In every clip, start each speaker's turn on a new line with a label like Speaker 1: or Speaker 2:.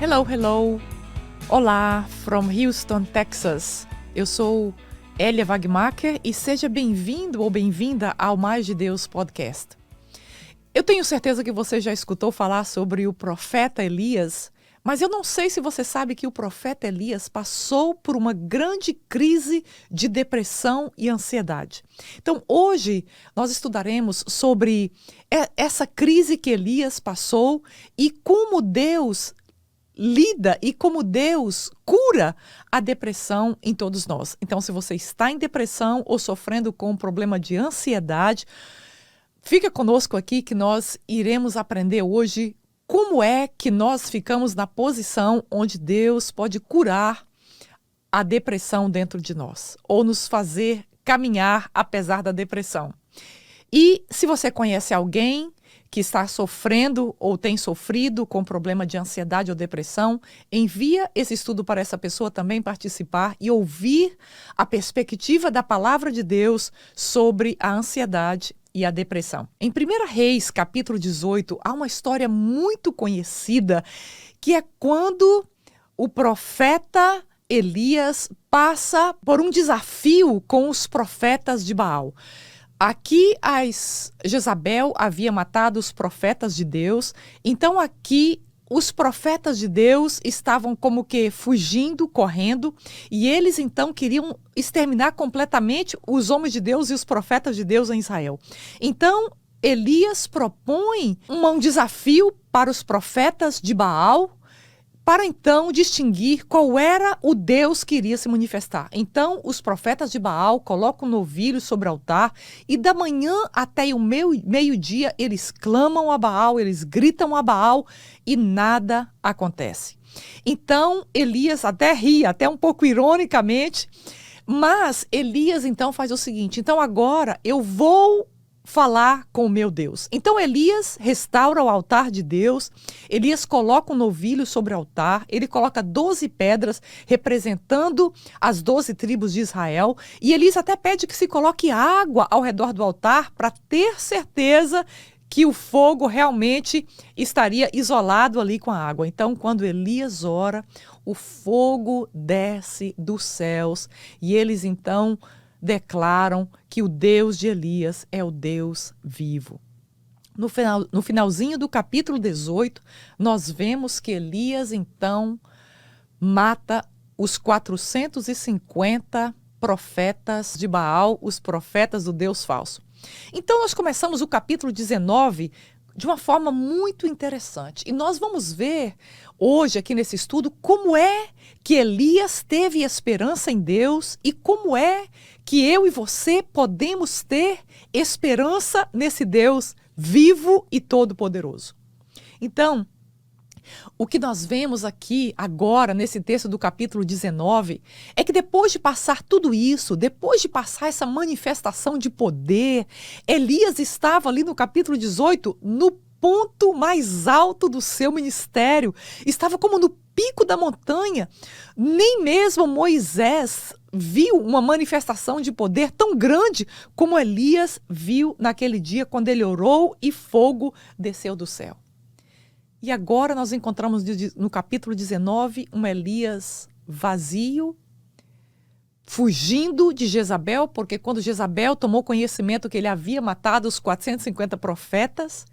Speaker 1: Hello, hello. Olá, from Houston, Texas. Eu sou Elia Wagmacher e seja bem-vindo ou bem-vinda ao Mais de Deus podcast. Eu tenho certeza que você já escutou falar sobre o profeta Elias, mas eu não sei se você sabe que o profeta Elias passou por uma grande crise de depressão e ansiedade. Então, hoje nós estudaremos sobre essa crise que Elias passou e como Deus lida e como Deus cura a depressão em todos nós. Então, se você está em depressão ou sofrendo com um problema de ansiedade, fica conosco aqui que nós iremos aprender hoje como é que nós ficamos na posição onde Deus pode curar a depressão dentro de nós ou nos fazer caminhar apesar da depressão. E se você conhece alguém que está sofrendo ou tem sofrido com problema de ansiedade ou depressão, envia esse estudo para essa pessoa também participar e ouvir a perspectiva da palavra de Deus sobre a ansiedade e a depressão. Em 1 Reis, capítulo 18, há uma história muito conhecida que é quando o profeta Elias passa por um desafio com os profetas de Baal. Aqui Jezabel havia matado os profetas de Deus, então aqui os profetas de Deus estavam como que fugindo, correndo, e eles então queriam exterminar completamente os homens de Deus e os profetas de Deus em Israel. Então Elias propõe um desafio para os profetas de Baal, para então distinguir qual era o Deus que iria se manifestar. Então, os profetas de Baal colocam um novilho sobre o altar e da manhã até o meio-dia eles clamam a Baal, eles gritam a Baal e nada acontece. Então, Elias até ri, até um pouco ironicamente, mas Elias então faz o seguinte: então agora eu vou falar com o meu Deus. Então Elias restaura o altar de Deus, Elias coloca um novilho sobre o altar, ele coloca 12 pedras representando as 12 tribos de Israel, e Elias até pede que se coloque água ao redor do altar para ter certeza que o fogo realmente estaria isolado ali com a água. Então, quando Elias ora, o fogo desce dos céus e eles então declaram que o Deus de Elias é o Deus vivo. No finalzinho do capítulo 18, nós vemos que Elias, então, mata os 450 profetas de Baal, os profetas do Deus falso. Então, nós começamos o capítulo 19 de uma forma muito interessante. E nós vamos ver hoje aqui nesse estudo como é que Elias teve esperança em Deus e como é que eu e você podemos ter esperança nesse Deus vivo e todo-poderoso. Então, o que nós vemos aqui agora nesse texto do capítulo 19 é que depois de passar tudo isso, depois de passar essa manifestação de poder, Elias estava ali no capítulo 18 no ponto mais alto do seu ministério, estava como no pico da montanha. Nem mesmo Moisés viu uma manifestação de poder tão grande como Elias viu naquele dia quando ele orou e fogo desceu do céu. E agora nós encontramos no capítulo 19 um Elias vazio, fugindo de Jezabel, porque quando Jezabel tomou conhecimento que ele havia matado os 450 profetas,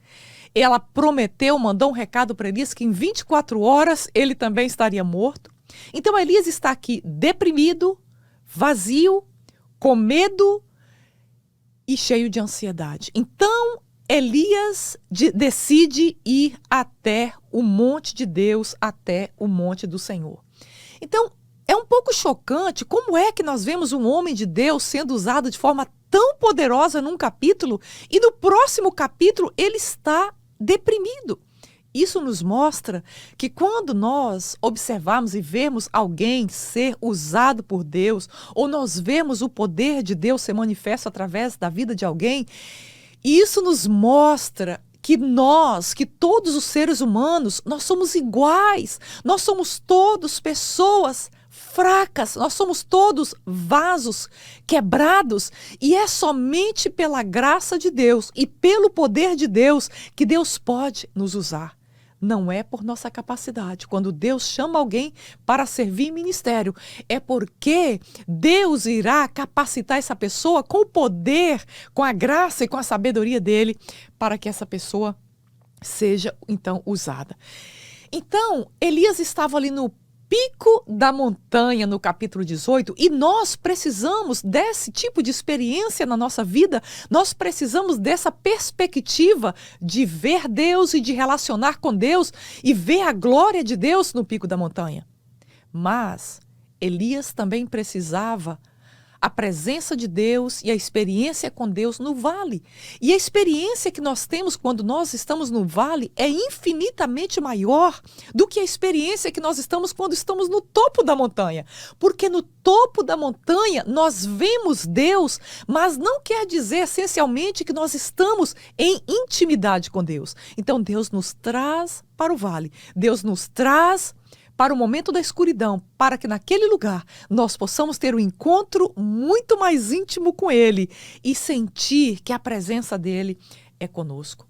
Speaker 1: ela prometeu, mandou um recado para Elias que em 24 horas ele também estaria morto. Então Elias está aqui deprimido, vazio, com medo e cheio de ansiedade. Então Elias decide ir até o monte de Deus, até o monte do Senhor. Então, é um pouco chocante como é que nós vemos um homem de Deus sendo usado de forma tão poderosa num capítulo e no próximo capítulo ele está deprimido. Isso nos mostra que quando nós observarmos e vemos alguém ser usado por Deus, ou nós vemos o poder de Deus ser manifesto através da vida de alguém, isso nos mostra que todos os seres humanos, nós somos iguais, nós somos todos pessoas fracas, nós somos todos vasos quebrados e é somente pela graça de Deus e pelo poder de Deus que Deus pode nos usar. não é por nossa capacidade. Quando Deus chama alguém para servir em ministério, é porque Deus irá capacitar essa pessoa com o poder, com a graça e com a sabedoria dele, para que essa pessoa seja, então, usada. Então, Elias estava ali no pico da montanha, no capítulo 18, e nós precisamos desse tipo de experiência na nossa vida, nós precisamos dessa perspectiva de ver Deus e de relacionar com Deus e ver a glória de Deus no pico da montanha. Mas Elias também precisava a presença de Deus e a experiência com Deus no vale. E a experiência que nós temos quando nós estamos no vale é infinitamente maior do que a experiência que nós estamos quando estamos no topo da montanha. Porque no topo da montanha nós vemos Deus, mas não quer dizer essencialmente que nós estamos em intimidade com Deus. Então Deus nos traz para o vale. Deus nos traz para o momento da escuridão, para que naquele lugar nós possamos ter um encontro muito mais íntimo com Ele e sentir que a presença dEle é conosco.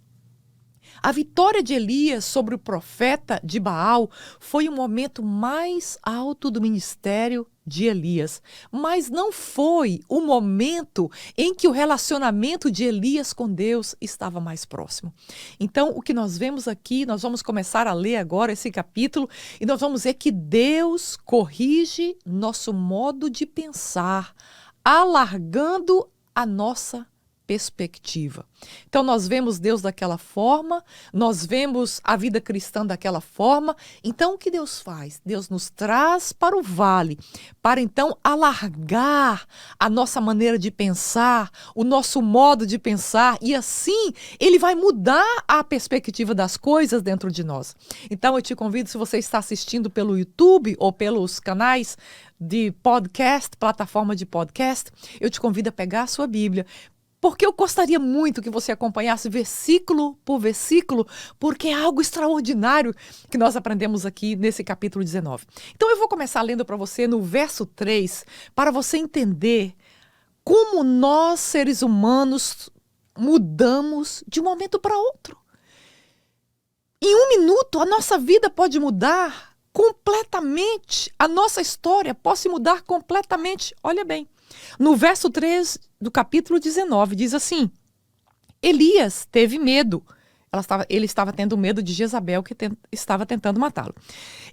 Speaker 1: A vitória de Elias sobre o profeta de Baal foi o momento mais alto do ministério de Elias, mas não foi o momento em que o relacionamento de Elias com Deus estava mais próximo. Então, o que nós vemos aqui, nós vamos começar a ler agora esse capítulo e nós vamos ver que Deus corrige nosso modo de pensar, alargando a nossa perspectiva. Então nós vemos Deus daquela forma, nós vemos a vida cristã daquela forma. Então o que Deus faz? Deus nos traz para o vale, para então alargar a nossa maneira de pensar, o nosso modo de pensar, e assim Ele vai mudar a perspectiva das coisas dentro de nós. Então eu te convido, se você está assistindo pelo YouTube ou pelos canais de podcast, plataforma de podcast, eu te convido a pegar a sua Bíblia, porque eu gostaria muito que você acompanhasse versículo por versículo, porque é algo extraordinário que nós aprendemos aqui nesse capítulo 19. Então eu vou começar lendo para você no verso 3, para você entender como nós, seres humanos, mudamos de um momento para outro. Em um minuto, a nossa vida pode mudar completamente, a nossa história pode mudar completamente. Olha bem. No verso 3 do capítulo 19, diz assim: Elias teve medo. Ele estava tendo medo de Jezabel, que estava tentando matá-lo.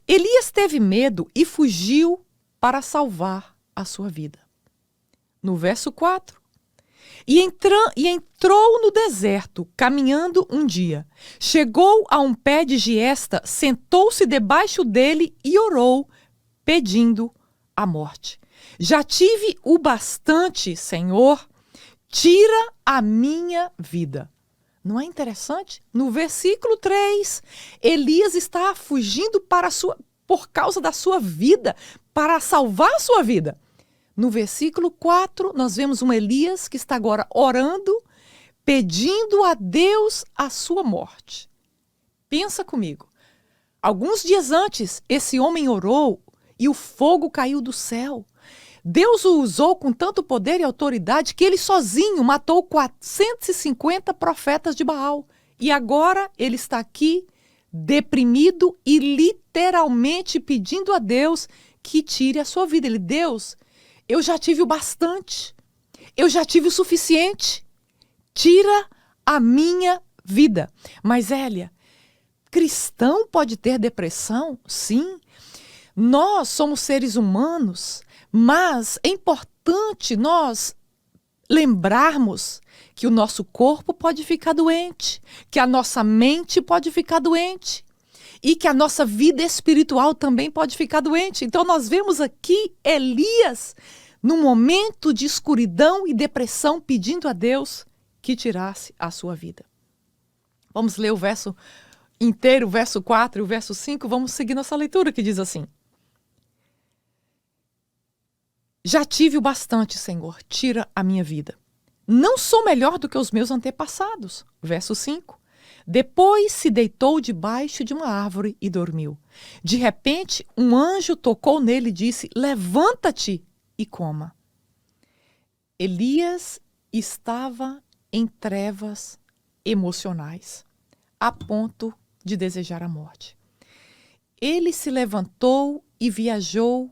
Speaker 1: Elias teve medo e fugiu para salvar a sua vida. No verso 4, e entrou no deserto, caminhando um dia. Chegou a um pé de giesta, sentou-se debaixo dele e orou, pedindo a morte. Já tive o bastante, Senhor, tira a minha vida. Não é interessante? No versículo 3, Elias está fugindo por causa da sua vida, para salvar a sua vida. No versículo 4, nós vemos um Elias que está agora orando, pedindo a Deus a sua morte. Pensa comigo. Alguns dias antes, esse homem orou e o fogo caiu do céu. Deus o usou com tanto poder e autoridade que ele sozinho matou 450 profetas de Baal. E agora ele está aqui deprimido e literalmente pedindo a Deus que tire a sua vida. Deus, eu já tive o bastante, eu já tive o suficiente, tira a minha vida. Mas Hélia, cristão pode ter depressão? Sim, nós somos seres humanos. Mas é importante nós lembrarmos que o nosso corpo pode ficar doente, que a nossa mente pode ficar doente e que a nossa vida espiritual também pode ficar doente. Então nós vemos aqui Elias, num momento de escuridão e depressão, pedindo a Deus que tirasse a sua vida. Vamos ler o verso inteiro, o verso 4 e o verso 5. Vamos seguir nossa leitura, que diz assim: Já tive o bastante, Senhor, tira a minha vida. Não sou melhor do que os meus antepassados. Verso 5. Depois se deitou debaixo de uma árvore e dormiu. De repente, um anjo tocou nele e disse: Levanta-te e coma. Elias estava em trevas emocionais, a ponto de desejar a morte. Ele se levantou e viajou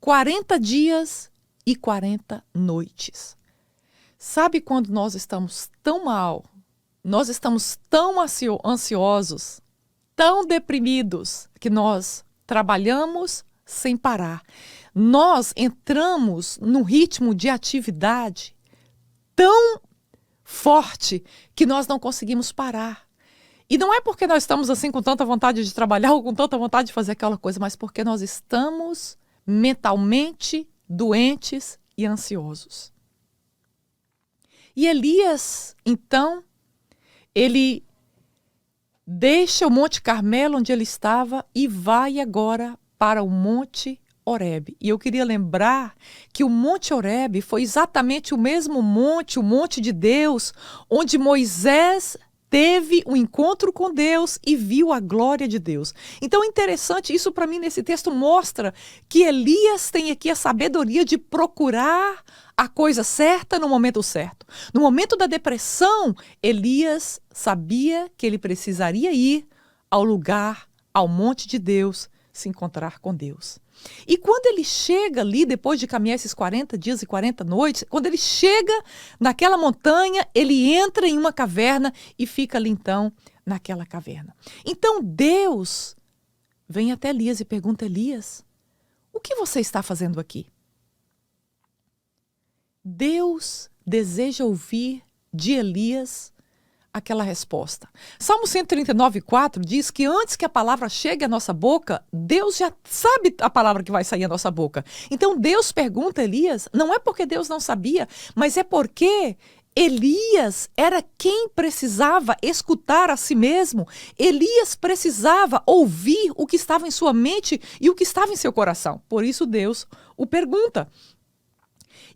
Speaker 1: 40 dias e 40 noites. Sabe quando nós estamos tão mal, nós estamos tão ansiosos, tão deprimidos, que nós trabalhamos sem parar. Nós entramos num ritmo de atividade tão forte que nós não conseguimos parar. E não é porque nós estamos assim com tanta vontade de trabalhar ou com tanta vontade de fazer aquela coisa, mas porque nós estamos mentalmente doentes e ansiosos. E Elias, então, ele deixa o Monte Carmelo onde ele estava e vai agora para o Monte Horebe. E eu queria lembrar que o Monte Horebe foi exatamente o mesmo monte, o monte de Deus, onde Moisés teve um encontro com Deus e viu a glória de Deus. Então é interessante, isso para mim nesse texto mostra que Elias tem aqui a sabedoria de procurar a coisa certa no momento certo. No momento da depressão, Elias sabia que ele precisaria ir ao lugar, ao monte de Deus, se encontrar com Deus. E quando ele chega ali, depois de caminhar esses 40 dias e 40 noites, quando ele chega naquela montanha, ele entra em uma caverna e fica ali então naquela caverna. Então Deus vem até Elias e pergunta: Elias, o que você está fazendo aqui? Deus deseja ouvir de Elias aquela resposta. Salmo 139:4 diz que antes que a palavra chegue à nossa boca, Deus já sabe a palavra que vai sair à nossa boca. Então Deus pergunta a Elias, não é porque Deus não sabia, mas é porque Elias era quem precisava escutar a si mesmo. Elias precisava ouvir o que estava em sua mente e o que estava em seu coração. Por isso Deus o pergunta.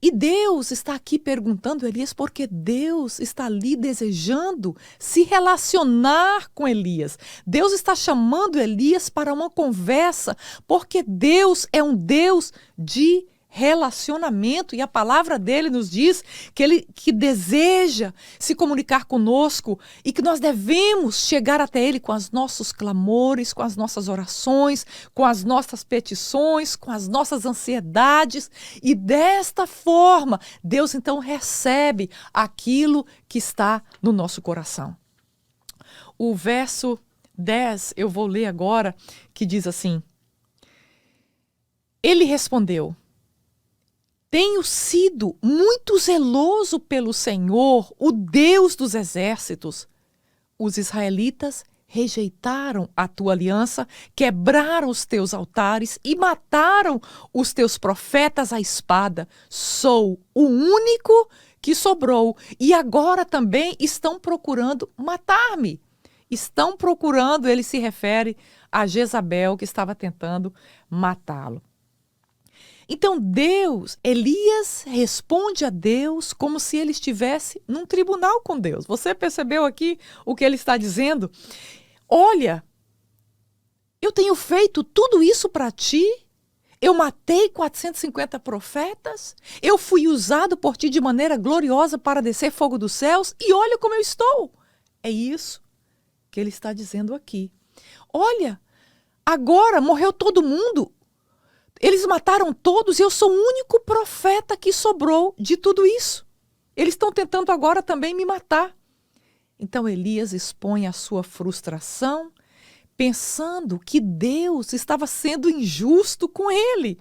Speaker 1: E Deus está aqui perguntando a Elias porque Deus está ali desejando se relacionar com Elias. Deus está chamando Elias para uma conversa porque Deus é um Deus de relacionamento e a palavra dele nos diz que ele deseja se comunicar conosco e que nós devemos chegar até ele com os nossos clamores, com as nossas orações, com as nossas petições, com as nossas ansiedades, e desta forma Deus então recebe aquilo que está no nosso coração. O verso 10 eu vou ler agora, que diz assim: ele respondeu: tenho sido muito zeloso pelo Senhor, o Deus dos exércitos. Os israelitas rejeitaram a tua aliança, quebraram os teus altares e mataram os teus profetas à espada. Sou o único que sobrou e agora também estão procurando matar-me. Estão procurando, ele se refere a Jezabel, que estava tentando matá-lo. Então Elias responde a Deus como se ele estivesse num tribunal com Deus. Você percebeu aqui o que ele está dizendo? Olha, eu tenho feito tudo isso para ti, eu matei 450 profetas, eu fui usado por ti de maneira gloriosa para descer fogo dos céus e olha como eu estou. É isso que ele está dizendo aqui. Olha, agora morreu todo mundo. Eles mataram todos e eu sou o único profeta que sobrou de tudo isso. Eles estão tentando agora também me matar. Então Elias expõe a sua frustração, pensando que Deus estava sendo injusto com ele.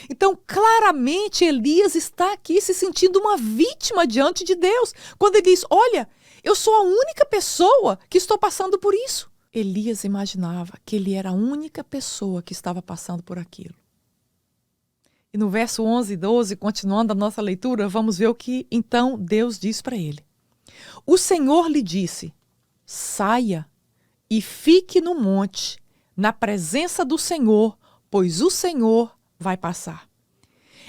Speaker 1: Então, claramente, Elias está aqui se sentindo uma vítima diante de Deus, quando ele diz: olha, eu sou a única pessoa que estou passando por isso. Elias imaginava que ele era a única pessoa que estava passando por aquilo. E no verso 11 e 12, continuando a nossa leitura, vamos ver o que então Deus diz para ele. O Senhor lhe disse: saia e fique no monte, na presença do Senhor, pois o Senhor vai passar.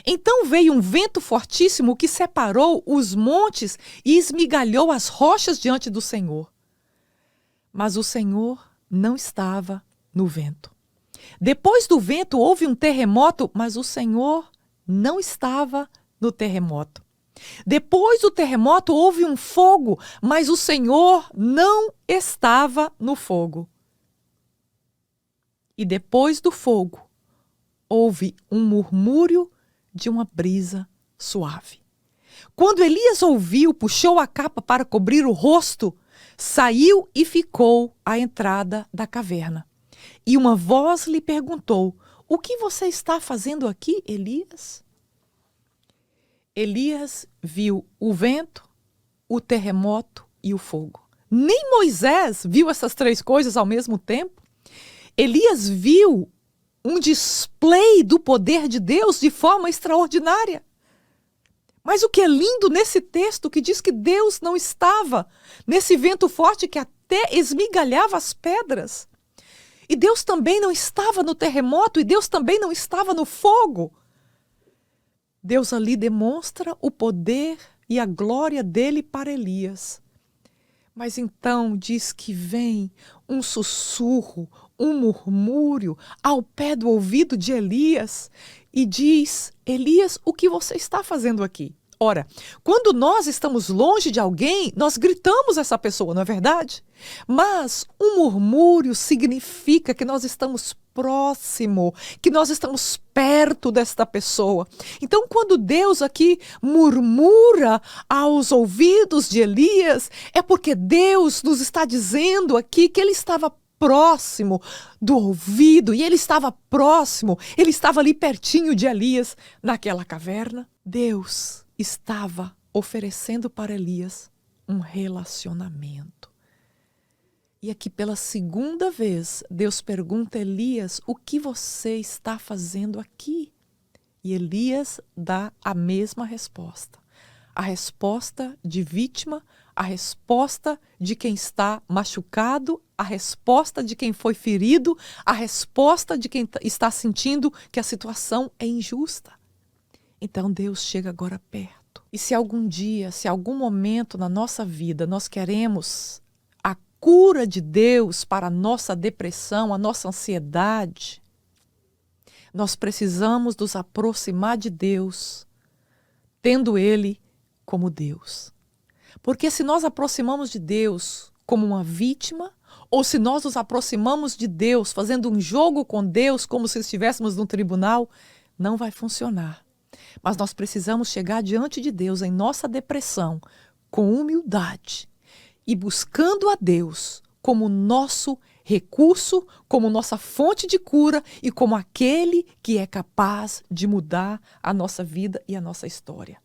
Speaker 1: Então veio um vento fortíssimo que separou os montes e esmigalhou as rochas diante do Senhor. Mas o Senhor não estava no vento. Depois do vento houve um terremoto, mas o Senhor não estava no terremoto. Depois do terremoto houve um fogo, mas o Senhor não estava no fogo. E depois do fogo, houve um murmúrio de uma brisa suave. Quando Elias ouviu, puxou a capa para cobrir o rosto, saiu e ficou à entrada da caverna. E uma voz lhe perguntou: o que você está fazendo aqui, Elias? Elias viu o vento, o terremoto e o fogo. Nem Moisés viu essas três coisas ao mesmo tempo. Elias viu um display do poder de Deus de forma extraordinária. Mas o que é lindo nesse texto que diz que Deus não estava nesse vento forte que até esmigalhava as pedras. E Deus também não estava no terremoto, e Deus também não estava no fogo. Deus ali demonstra o poder e a glória dele para Elias. Mas então diz que vem um sussurro, um murmúrio ao pé do ouvido de Elias e diz: Elias, o que você está fazendo aqui? Ora, quando nós estamos longe de alguém, nós gritamos essa pessoa, não é verdade? Mas um murmúrio significa que nós estamos próximo, que nós estamos perto desta pessoa. Então, quando Deus aqui murmura aos ouvidos de Elias, é porque Deus nos está dizendo aqui que ele estava próximo do ouvido, e ele estava próximo, ele estava ali pertinho de Elias, naquela caverna. Deus estava oferecendo para Elias um relacionamento. E aqui pela segunda vez, Deus pergunta a Elias: o que você está fazendo aqui? E Elias dá a mesma resposta. A resposta de vítima, a resposta de quem está machucado, a resposta de quem foi ferido, a resposta de quem está sentindo que a situação é injusta. Então Deus chega agora perto. E se algum dia, se algum momento na nossa vida nós queremos a cura de Deus para a nossa depressão, a nossa ansiedade, nós precisamos nos aproximar de Deus, tendo Ele como Deus. Porque se nós aproximamos de Deus como uma vítima, ou se nós nos aproximamos de Deus fazendo um jogo com Deus como se estivéssemos num tribunal, não vai funcionar. Mas nós precisamos chegar diante de Deus em nossa depressão com humildade e buscando a Deus como nosso recurso, como nossa fonte de cura e como aquele que é capaz de mudar a nossa vida e a nossa história.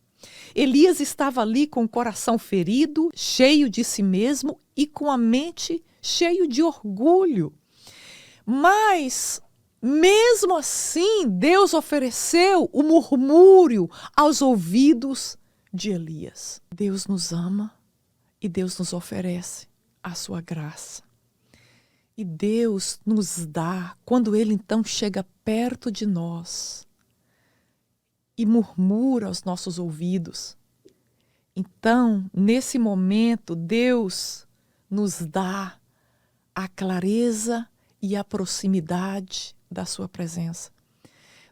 Speaker 1: Elias estava ali com o coração ferido, cheio de si mesmo e com a mente cheio de orgulho. Mas mesmo assim, Deus ofereceu o murmúrio aos ouvidos de Elias. Deus nos ama e Deus nos oferece a sua graça. E Deus nos dá, quando Ele então chega perto de nós e murmura aos nossos ouvidos. Então, nesse momento, Deus nos dá a clareza e a proximidade da sua presença.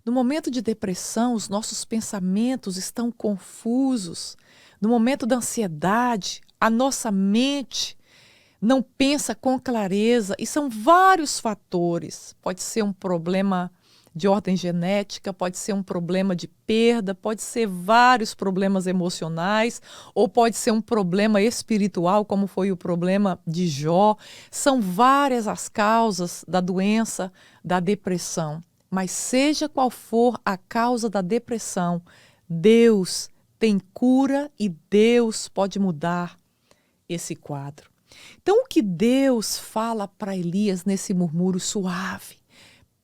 Speaker 1: No momento de depressão, os nossos pensamentos estão confusos. No momento da ansiedade, a nossa mente não pensa com clareza. E são vários fatores. Pode ser um problema de ordem genética, pode ser um problema de perda, pode ser vários problemas emocionais, ou pode ser um problema espiritual, como foi o problema de Jó. São várias as causas da doença, da depressão. Mas seja qual for a causa da depressão, Deus tem cura e Deus pode mudar esse quadro. Então, o que Deus fala para Elias nesse murmúrio suave,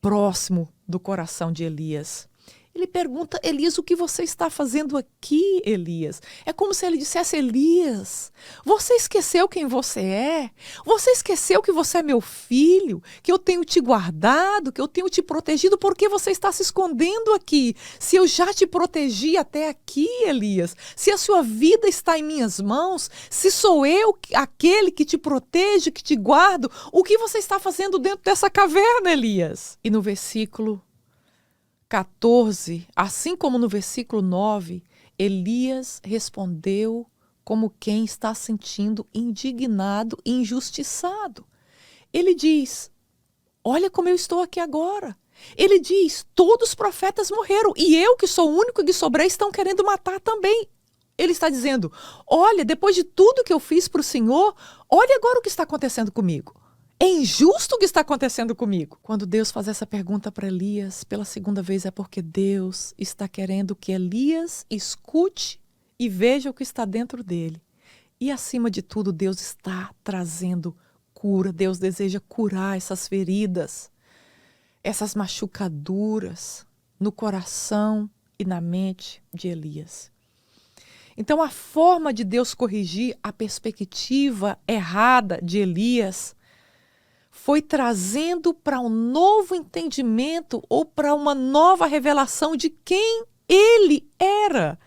Speaker 1: próximo do coração de Elias? Ele pergunta: Elias, o que você está fazendo aqui, Elias? É como se ele dissesse: Elias, você esqueceu quem você é? Você esqueceu que você é meu filho? Que eu tenho te guardado? Que eu tenho te protegido? Por que você está se escondendo aqui? Se eu já te protegi até aqui, Elias? Se a sua vida está em minhas mãos? Se sou eu aquele que te protege, que te guardo? O que você está fazendo dentro dessa caverna, Elias? E no versículo 14, assim como no versículo 9, Elias respondeu como quem está sentindo indignado e injustiçado. Ele diz: olha como eu estou aqui agora. Ele diz, todos os profetas morreram e eu, que sou o único que sobrei, estão querendo matar também. Ele está dizendo, olha, depois de tudo que eu fiz para o Senhor, olha agora o que está acontecendo comigo. É injusto o que está acontecendo comigo. Quando Deus faz essa pergunta para Elias pela segunda vez, é porque Deus está querendo que Elias escute e veja o que está dentro dele. E acima de tudo, Deus está trazendo cura. Deus deseja curar essas feridas, essas machucaduras no coração e na mente de Elias. Então, a forma de Deus corrigir a perspectiva errada de Elias foi trazendo para um novo entendimento ou para uma nova revelação de quem ele era.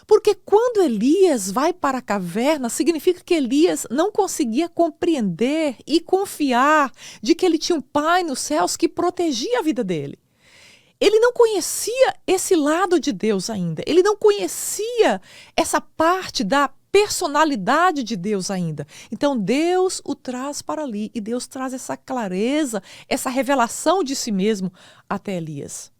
Speaker 1: Porque quando Elias vai para a caverna, significa que Elias não conseguia compreender e confiar de que ele tinha um pai nos céus que protegia a vida dele. Ele não conhecia esse lado de Deus ainda. Ele não conhecia essa parte da personalidade de Deus ainda. Então Deus o traz para ali e Deus traz essa clareza, essa revelação de si mesmo até Elias.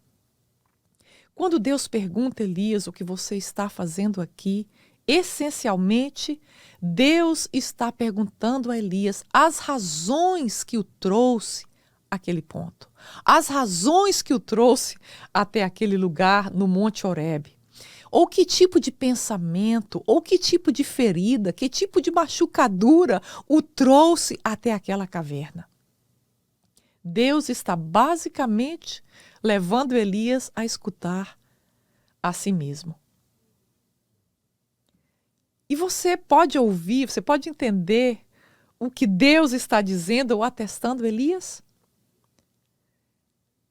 Speaker 1: Quando Deus pergunta a Elias o que você está fazendo aqui, essencialmente Deus está perguntando a Elias as razões que o trouxe àquele ponto. As razões que o trouxe até aquele lugar no Monte Horebe. Ou que tipo de pensamento, ou que tipo de ferida, que tipo de machucadura o trouxe até aquela caverna. Deus está basicamente levando Elias a escutar a si mesmo. E você pode ouvir, você pode entender o que Deus está dizendo ou atestando Elias?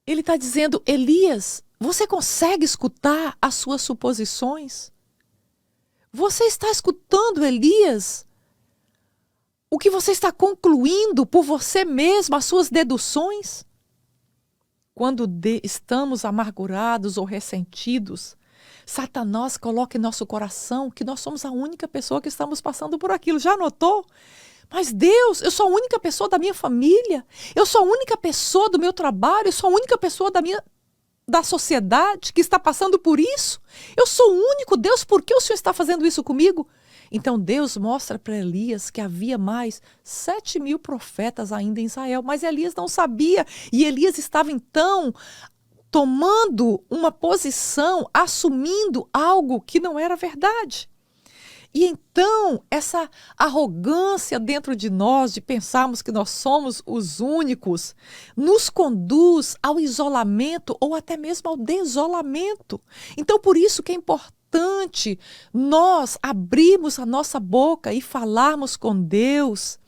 Speaker 1: Ele está dizendo, Elias, você consegue escutar as suas suposições? Você está escutando, Elias, o que você está concluindo por você mesmo, as suas deduções? Quando estamos amargurados ou ressentidos, Satanás coloca em nosso coração que nós somos a única pessoa que estamos passando por aquilo. Já notou? Mas Deus, eu sou a única pessoa da minha família, eu sou a única pessoa do meu trabalho, eu sou a única pessoa da sociedade que está passando por isso. Eu sou o único, Deus, por que o Senhor está fazendo isso comigo? Então Deus mostra para Elias que havia mais 7.000 profetas ainda em Israel, mas Elias não sabia. E Elias estava então tomando uma posição, assumindo algo que não era verdade. E então, essa arrogância dentro de nós, de pensarmos que nós somos os únicos, nos conduz ao isolamento ou até mesmo ao desolamento. Então, por isso que é importante nós abrirmos a nossa boca e falarmos com Deus,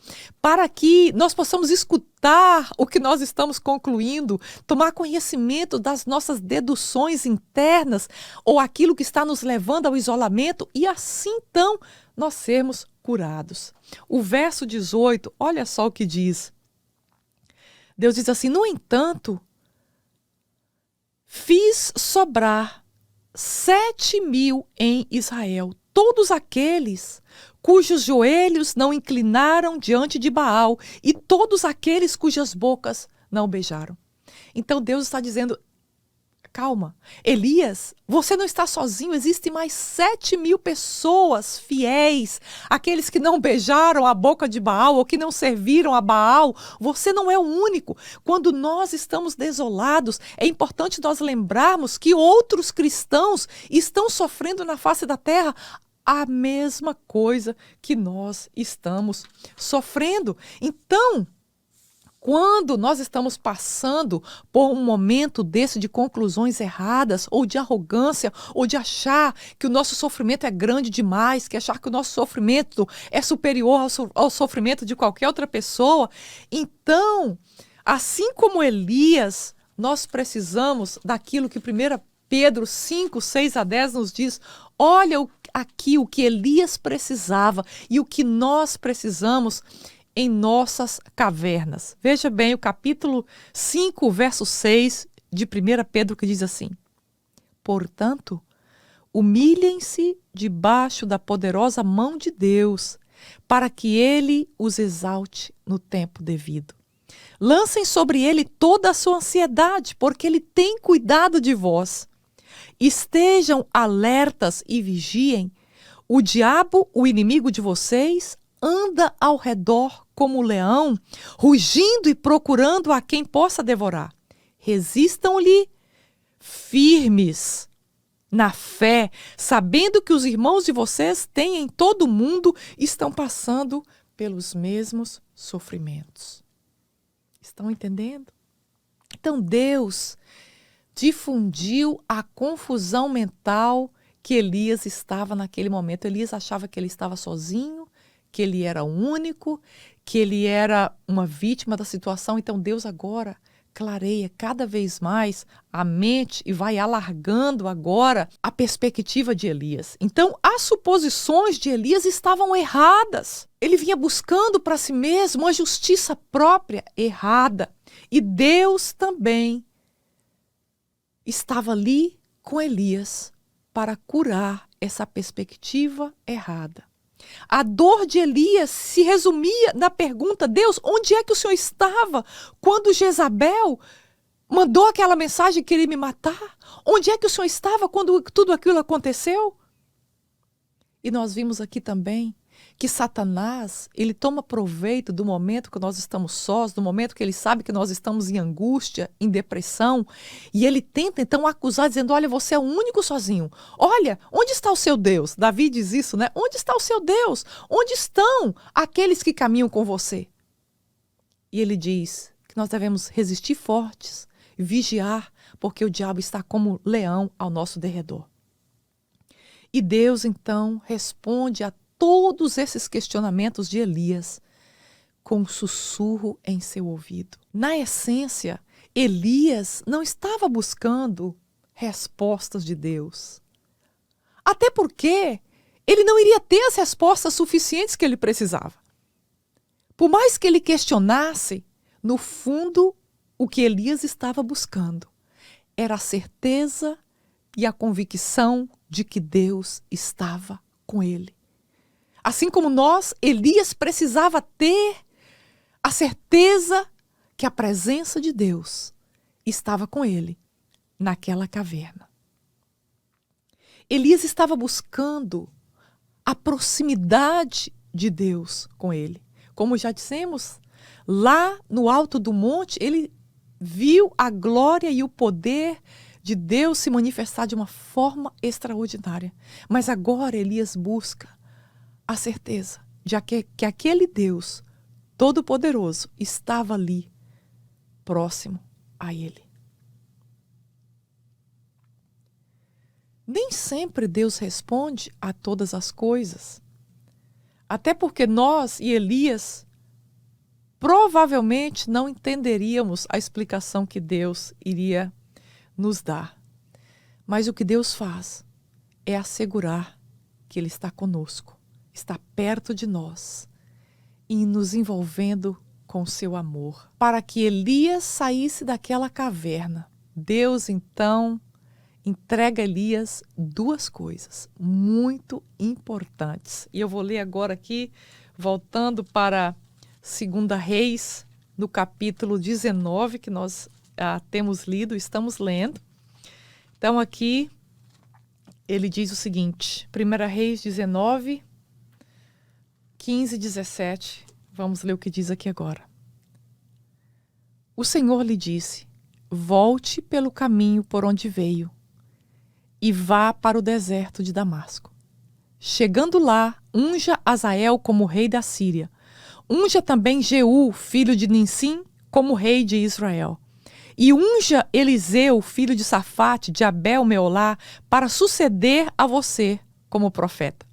Speaker 1: para que nós possamos escutar o que nós estamos concluindo, tomar conhecimento das nossas deduções internas ou aquilo que está nos levando ao isolamento e assim então nós sermos curados. O verso 18, olha só o que diz. Deus diz assim, no entanto, fiz sobrar 7.000 em Israel, todos aqueles cujos joelhos não inclinaram diante de Baal e todos aqueles cujas bocas não beijaram. Então Deus está dizendo, calma, Elias, você não está sozinho, existem mais 7.000 pessoas fiéis, aqueles que não beijaram a boca de Baal ou que não serviram a Baal, você não é o único. Quando nós estamos desolados, é importante nós lembrarmos que outros cristãos estão sofrendo na face da terra a mesma coisa que nós estamos sofrendo. Então, quando nós estamos passando por um momento desse de conclusões erradas, ou de arrogância, ou de achar que o nosso sofrimento é grande demais, que achar que o nosso sofrimento é superior ao sofrimento de qualquer outra pessoa, então, assim como Elias, nós precisamos daquilo que 1 Pedro 5, 6 a 10 nos diz, olha aqui o que Elias precisava e o que nós precisamos em nossas cavernas. Veja bem o capítulo 5, verso 6 de 1 Pedro, que diz assim, portanto, humilhem-se debaixo da poderosa mão de Deus, para que ele os exalte no tempo devido. Lancem sobre ele toda a sua ansiedade, porque ele tem cuidado de vós. Estejam alertas e vigiem. O diabo, o inimigo de vocês, anda ao redor como um leão, rugindo e procurando a quem possa devorar. Resistam-lhe firmes na fé, sabendo que os irmãos de vocês têm em todo o mundo, estão passando pelos mesmos sofrimentos. Estão entendendo? Então Deus difundiu a confusão mental que Elias estava naquele momento. Elias achava que ele estava sozinho, que ele era o único, que ele era uma vítima da situação. Então Deus agora clareia cada vez mais a mente e vai alargando agora a perspectiva de Elias. Então as suposições de Elias estavam erradas. Ele vinha buscando para si mesmo uma justiça própria errada. E Deus também estava ali com Elias para curar essa perspectiva errada. A dor de Elias se resumia na pergunta: Deus, onde é que o Senhor estava quando Jezabel mandou aquela mensagem que queria me matar? Onde é que o Senhor estava quando tudo aquilo aconteceu? E nós vimos aqui também que Satanás, ele toma proveito do momento que nós estamos sós, do momento que ele sabe que nós estamos em angústia, em depressão, e ele tenta então acusar, dizendo: olha, você é o único sozinho. Olha, onde está o seu Deus? Davi diz isso, né? Onde está o seu Deus? Onde estão aqueles que caminham com você? E ele diz que nós devemos resistir fortes, vigiar, porque o diabo está como leão ao nosso derredor. E Deus então responde a todos esses questionamentos de Elias com um sussurro em seu ouvido. Na essência, Elias não estava buscando respostas de Deus. Até porque ele não iria ter as respostas suficientes que ele precisava. Por mais que ele questionasse, no fundo, o que Elias estava buscando era a certeza e a convicção de que Deus estava com ele. Assim como nós, Elias precisava ter a certeza que a presença de Deus estava com ele naquela caverna. Elias estava buscando a proximidade de Deus com ele. Como já dissemos, lá no alto do monte, ele viu a glória e o poder de Deus se manifestar de uma forma extraordinária. Mas agora Elias busca a certeza de que aquele Deus Todo-Poderoso estava ali, próximo a ele. Nem sempre Deus responde a todas as coisas. Até porque nós e Elias provavelmente não entenderíamos a explicação que Deus iria nos dar. Mas o que Deus faz é assegurar que Ele está conosco, está perto de nós e nos envolvendo com seu amor. Para que Elias saísse daquela caverna, Deus então entrega a Elias duas coisas muito importantes. E eu vou ler agora aqui, voltando para 2 Reis, no capítulo 19, que nós temos lido, estamos lendo. Então aqui ele diz o seguinte, 1 Reis 19, 15 e 17. Vamos ler o que diz aqui agora. O Senhor lhe disse: volte pelo caminho por onde veio e vá para o deserto de Damasco. Chegando lá, unja Azael como rei da Síria. Unja também Jeú, filho de Ninsim, como rei de Israel. E unja Eliseu, filho de Safate, de Abel-Meolá, para suceder a você como profeta.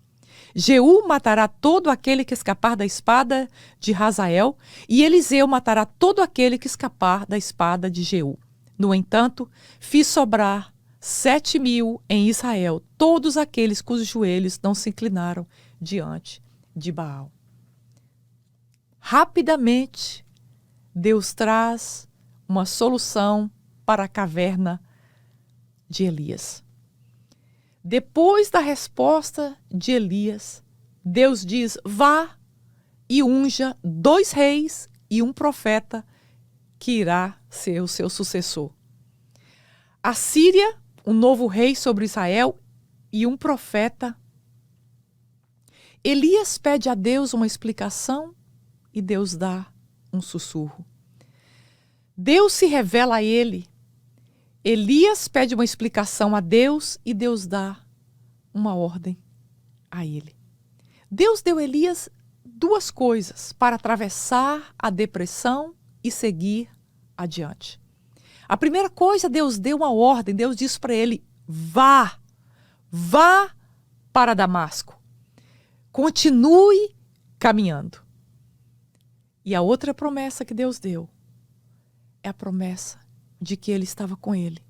Speaker 1: Jeú matará todo aquele que escapar da espada de Hazael, e Eliseu matará todo aquele que escapar da espada de Jeú. No entanto, fiz sobrar 7.000 em Israel, todos aqueles cujos joelhos não se inclinaram diante de Baal. Rapidamente, Deus traz uma solução para a caverna de Elias. Depois da resposta de Elias, Deus diz: vá e unja 2 reis e um profeta que irá ser o seu sucessor. A Síria, um novo rei sobre Israel e um profeta. Elias pede a Deus uma explicação e Deus dá um sussurro. Deus se revela a ele. Elias pede uma explicação a Deus e Deus dá uma ordem a ele. Deus deu a Elias duas coisas para atravessar a depressão e seguir adiante. A primeira coisa, Deus deu uma ordem. Deus disse para ele: vá para Damasco. Continue caminhando. E a outra promessa que Deus deu é a promessa de que ele estava com ele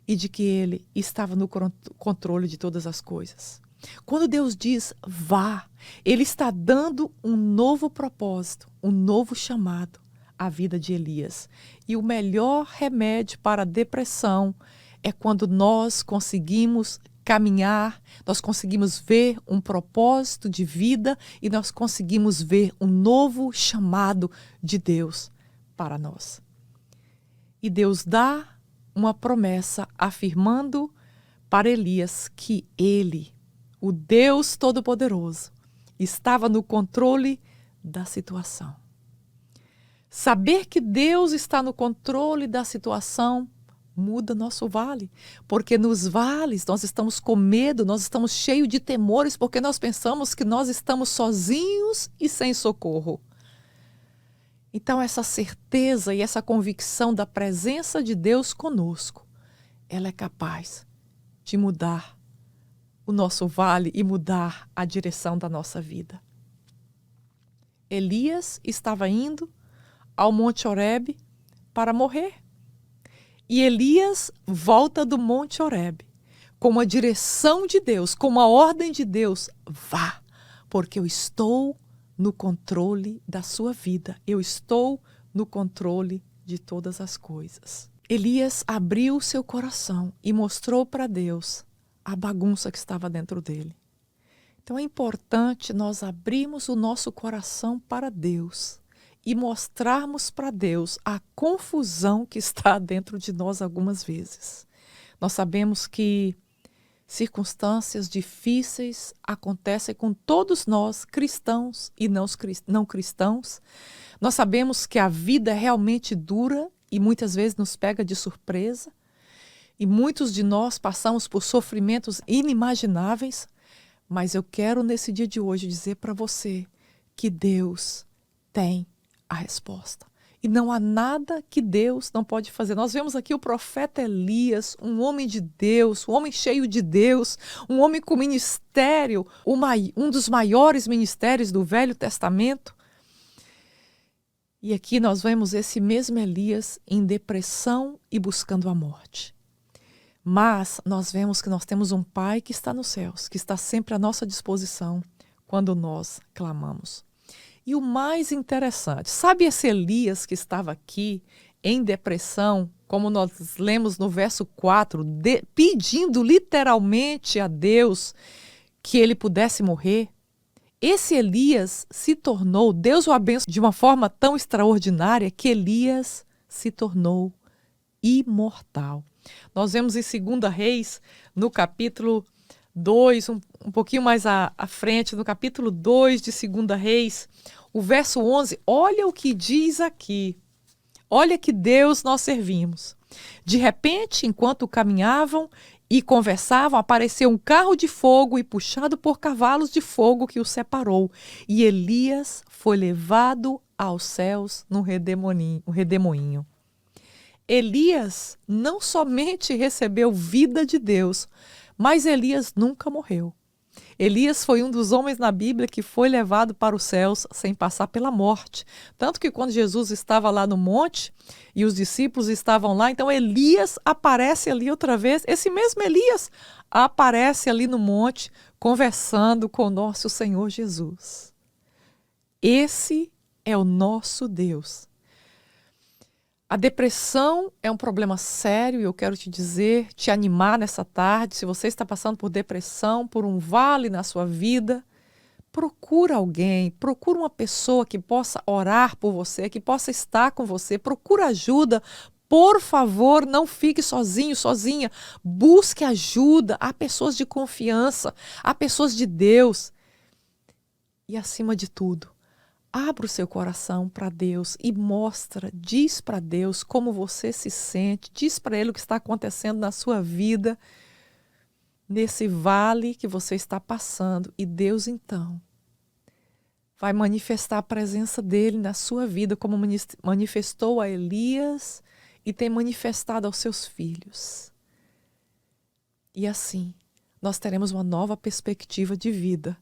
Speaker 1: e de que ele estava no controle de todas as coisas. Quando Deus diz vá, ele está dando um novo propósito, um novo chamado à vida de Elias. E o melhor remédio para a depressão é quando nós conseguimos caminhar, nós conseguimos ver um propósito de vida e nós conseguimos ver um novo chamado de Deus para nós. E Deus dá uma promessa afirmando para Elias que ele, o Deus Todo-Poderoso, estava no controle da situação. Saber que Deus está no controle da situação muda nosso vale, porque nos vales nós estamos com medo, nós estamos cheios de temores, porque nós pensamos que nós estamos sozinhos e sem socorro. Então essa certeza e essa convicção da presença de Deus conosco, ela é capaz de mudar o nosso vale e mudar a direção da nossa vida. Elias estava indo ao Monte Horebe para morrer. E Elias volta do Monte Horebe com uma direção de Deus, com uma ordem de Deus: vá, porque eu estou no controle da sua vida. Eu estou no controle de todas as coisas. Elias abriu seu coração e mostrou para Deus a bagunça que estava dentro dele. Então é importante nós abrirmos o nosso coração para Deus e mostrarmos para Deus a confusão que está dentro de nós algumas vezes. Nós sabemos que circunstâncias difíceis acontecem com todos nós, cristãos e não cristãos. Nós sabemos que a vida é realmente dura e muitas vezes nos pega de surpresa. E muitos de nós passamos por sofrimentos inimagináveis. Mas eu quero nesse dia de hoje dizer para você que Deus tem a resposta. E não há nada que Deus não pode fazer. Nós vemos aqui o profeta Elias, um homem de Deus, um homem cheio de Deus, um homem com ministério, um dos maiores ministérios do Velho Testamento. E aqui nós vemos esse mesmo Elias em depressão e buscando a morte. Mas nós vemos que nós temos um Pai que está nos céus, que está sempre à nossa disposição quando nós clamamos. E o mais interessante, sabe esse Elias que estava aqui em depressão, como nós lemos no verso 4, pedindo literalmente a Deus que ele pudesse morrer? Esse Elias se tornou, Deus o abençoou de uma forma tão extraordinária que Elias se tornou imortal. Nós vemos em 2 Reis, no capítulo 2, um pouquinho mais à frente, no capítulo 2 de 2 Reis, o verso 11, olha o que diz aqui. Olha que Deus nós servimos. De repente, enquanto caminhavam e conversavam, apareceu um carro de fogo e puxado por cavalos de fogo que o separou. E Elias foi levado aos céus num redemoinho. Elias não somente recebeu vida de Deus, mas Elias nunca morreu. Elias foi um dos homens na Bíblia que foi levado para os céus sem passar pela morte. Tanto que quando Jesus estava lá no monte e os discípulos estavam lá, então Elias aparece ali outra vez. Esse mesmo Elias aparece ali no monte conversando com o nosso Senhor Jesus. Esse é o nosso Deus. A depressão é um problema sério e eu quero te dizer, te animar nessa tarde. Se você está passando por depressão, por um vale na sua vida, procura alguém, procura uma pessoa que possa orar por você, que possa estar com você, procura ajuda. Por favor, não fique sozinho, sozinha. Busque ajuda. Há pessoas de confiança, há pessoas de Deus. E acima de tudo, abra o seu coração para Deus e diz para Deus como você se sente, diz para Ele o que está acontecendo na sua vida, nesse vale que você está passando. E Deus, então, vai manifestar a presença dEle na sua vida, como manifestou a Elias e tem manifestado aos seus filhos. E assim, nós teremos uma nova perspectiva de vida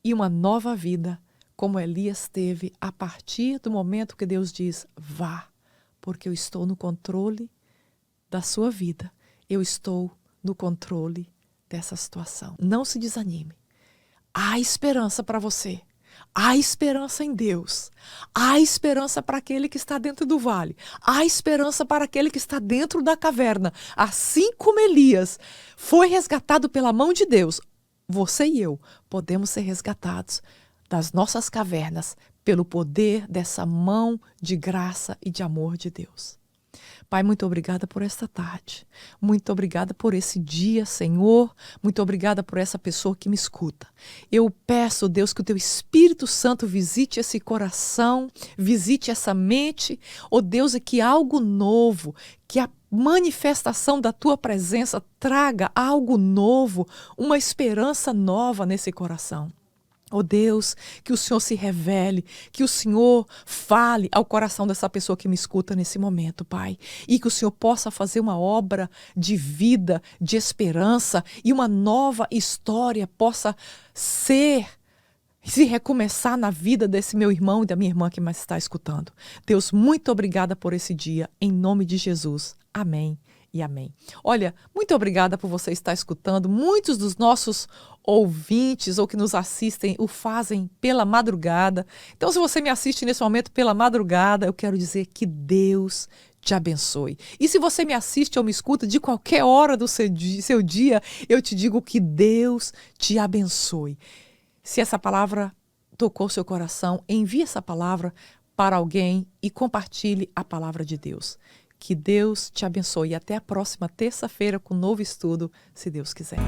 Speaker 1: e uma nova vida, como Elias teve a partir do momento que Deus diz: vá, porque eu estou no controle da sua vida. Eu estou no controle dessa situação. Não se desanime. Há esperança para você. Há esperança em Deus. Há esperança para aquele que está dentro do vale. Há esperança para aquele que está dentro da caverna. Assim como Elias foi resgatado pela mão de Deus, você e eu podemos ser resgatados das nossas cavernas pelo poder dessa mão de graça e de amor de Deus. Pai, muito obrigada por esta tarde. Muito obrigada por esse dia, Senhor. Muito obrigada por essa pessoa que me escuta. Eu peço, Deus, que o Teu Espírito Santo visite esse coração, visite essa mente. Oh Deus, e que algo novo, que a manifestação da Tua presença traga algo novo, uma esperança nova nesse coração. Oh Deus, que o Senhor se revele, que o Senhor fale ao coração dessa pessoa que me escuta nesse momento, Pai. E que o Senhor possa fazer uma obra de vida, de esperança e uma nova história possa se recomeçar na vida desse meu irmão e da minha irmã que mais está escutando. Deus, muito obrigada por esse dia, em nome de Jesus. Amém e amém. Olha, muito obrigada por você estar escutando. Muitos dos nossos ouvintes ou que nos assistem o fazem pela madrugada. Então, se você me assiste nesse momento pela madrugada, eu quero dizer que Deus te abençoe. E se você me assiste ou me escuta de qualquer hora do seu dia, eu te digo que Deus te abençoe. Se essa palavra tocou seu coração, envie essa palavra para alguém e compartilhe a palavra de Deus. Que Deus te abençoe e até a próxima terça-feira com um novo estudo, se Deus quiser.